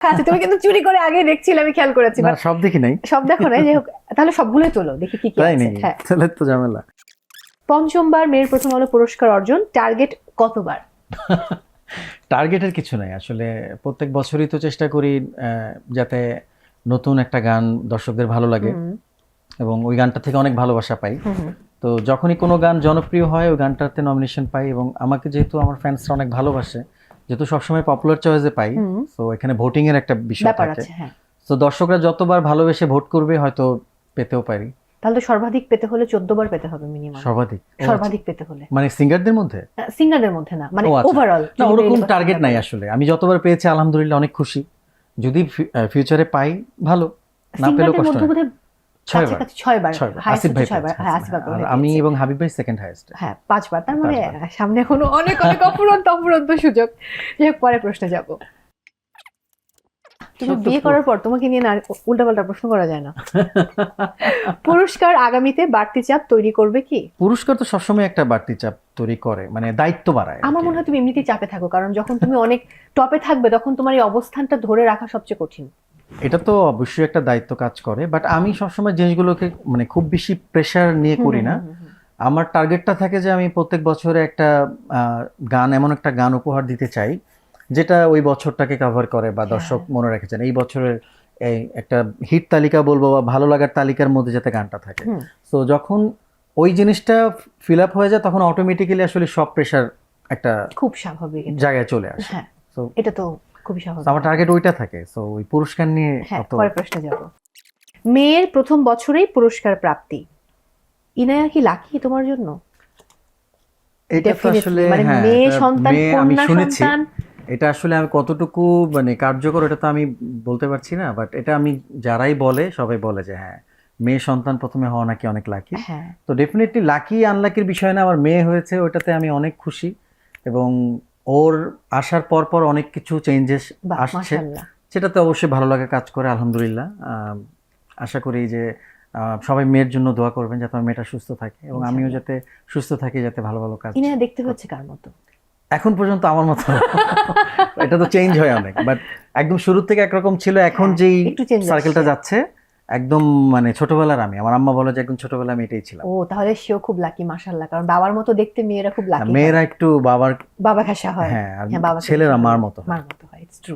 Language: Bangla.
আচ্ছা, তুমি কিন্তু চুরি করে আগে দেখছিলে, আমি খেয়াল করেছি। না, সব দেখি নাই। সব দেখো নাই, যাই হোক তাহলে সবগুলোই তোলো, দেখি কি কি তাই আছে। নাকি? হ্যাঁ, তাহলে তো ঝামেলা। পঞ্চমবার মেয়ের প্রথম আলো পুরস্কার অর্জন, টার্গেট কতবার? টার্গেটের কিছু নাই আসলে, প্রত্যেক বছরই তো চেষ্টা করি যাতে নতুন একটা গান দর্শকদের ভালো লাগে হুম, এবং ওই গানটা থেকে অনেক ভালোবাসা পাই। হুম, হুম। তো যখনই কোনো গান জনপ্রিয় হয় ওই গানটাতে নমিনেশন পাই, এবং আমাকে যেহেতু আমার ফ্যান্সরা অনেক ভালোবাসে, যেহেতু সবসময় পপুলার চয়েসে পাই, হুম। তো এখানে ভোটিং এর একটা বিষয় ব্যাপার থাকে। আছে, হ্যাঁ। তো দর্শকরা যতবার ভালোবেসে ভোট করবে হয়তো পেতেও পারি। তাহলে তো সর্বাধিক পেতে হলে 14 বার পেতে হবে মিনিমাম। সর্বাধিক? সর্বাধিক পেতে হলে মানে সিঙ্গারদের মধ্যে? সিঙ্গারদের মধ্যে না, মানে ও আচ্ছা। ওভারঅল। না, ওরকম টার্গেট নাই আসলে। আমি যতবার পেয়েছি আলহামদুলিল্লাহ অনেক খুশি। যদি ফিউচারে পাই ভালো, না পেলেও সিঙ্গারদের কষ্ট মধ্যে নাই। বোধহয় 6 বার। কাছাকাছি 6 বার, 6 বার। হাইয়েস্ট আসিফ ভাই 6 বার। পেয়েছে, হ্যাঁ, আসিফ আর ভাই আমি পেয়েছে। এবং হাবিব ভাই সেকেন্ড হাইয়েস্ট। হ্যাঁ, 5 বার। তার মানে 5 বার। সামনে এখনো অনেক অনেক অফুরন্ত অফুরন্ত সুযোগ। যাই হোক, পরের প্রশ্নে যাব। তুমি বিয়ে করার পর তোমাকে নিয়ে না উল্টাপাল্টা প্রশ্ন করা যায় না। পুরস্কার আগামীতে বাড়তি চাপ তৈরি করবে কি? পুরস্কার তো সবসময় একটা বাড়তি চাপ তৈরি করে, মানে দায়িত্ব বাড়ায় আর আমার কি। মনে হয় তুমি এমনিতেই চাপে থাকো, কারণ যখন তুমি অনেক টপে থাকবে তখন তোমার এই অবস্থানটা ধরে রাখা সবচেয়ে কঠিন। এটা তো অবশ্যই একটা দায়িত্ব কাজ করে, বাট আমি সবসময় জিনিসগুলোকে মানে খুব বেশি প্রেশার নিয়ে করি না। আমার টার্গেটটা থাকে যে আমি প্রত্যেক বছরে একটা গান, এমন একটা গান উপহার দিতে চাই যেটা ওই বছরটাকে কভার করে বা দর্শক মনে রেখেছেন এই বছরের এই একটা হিট তালিকা বলবো বা ভালো লাগার তালিকার মধ্যে যাতে গানটা থাকে। হুম। তো যখন ওই জিনিসটা ফিল আপ হয়ে যায় তখন অটোমেটিক্যালি আসলে সব প্রেশার একটা খুব স্বাভাবিক এটা। জায়গায় চলে আসে। হ্যাঁ, তো এটা তো খুবই স্বাভাবিক। আমার টার্গেট ওইটা থাকে, সো ওই পুরস্কার নিয়ে হ্যাঁ, অত। পরের প্রশ্নে যাব। মেয়ের প্রথম বছরেই পুরস্কার প্রাপ্তি, ইনায়া কি লাকি তোমার জন্য? এটা তো আসলে মানে হ্যাঁ, মেয়ে এটা সন্তান, মেয়ে আমি কন্যা শুনেছি। সন্তান। এটা আসলে আমি কতটুকু মানে কার্যকর এটা তো আমি বলতে পারছি না, বাট এটা আমি যারাই বলে সবাই বলে যে হ্যাঁ, মেয়ে সন্তান প্রথমে হওয়া নাকি অনেক লাকি। হ্যাঁ, তো ডেফিনেটলি লাকি আনলাকির বিষয় না, আমার মেয়ে হয়েছে ওটাতে আমি অনেক খুশি, এবং ওর আসার পর পর অনেক কিছু চেঞ্জেস বাহ, আসছে, মাশাআল্লাহ। সেটাতে অবশ্যই ভালো লাগা কাজ করে আলহামদুলিল্লাহ। আশা করি যে সবাই মেয়ের জন্য দোয়া করবেন যাতে আমার মেয়েটা সুস্থ থাকে এবং আমিও ইনশাআল্লাহ। যাতে সুস্থ থাকি, যাতে ভালো ভালো কাজ। ইনায়া দেখতে হচ্ছে কার মতো? এখন পর্যন্ত আমার মতো। এটা তো চেঞ্জ হয় অনেক, বাট একদম শুরু থেকে একরকম ছিল, এখন হ্যাঁ, যেই একটু চেঞ্জ সার্কেলটা আসছে। যাচ্ছে একদম মানে ছোটবেলার আমি, আমার আম্মা বলে যে একদম ছোটবেলায় আমি এটাই ছিলাম। ও, তাহলে সেও খুব লাকি, মাশাআল্লাহ। কারণ বাবার মতো দেখতে মেয়েরা খুব লাকি। মেয়েরা একটু বাবার, বাবা খাসা হয়। হ্যাঁ, আর হ্যাঁ, বাবা ছেলেরা মার মতো হয়। মার মতো হয়। It's true.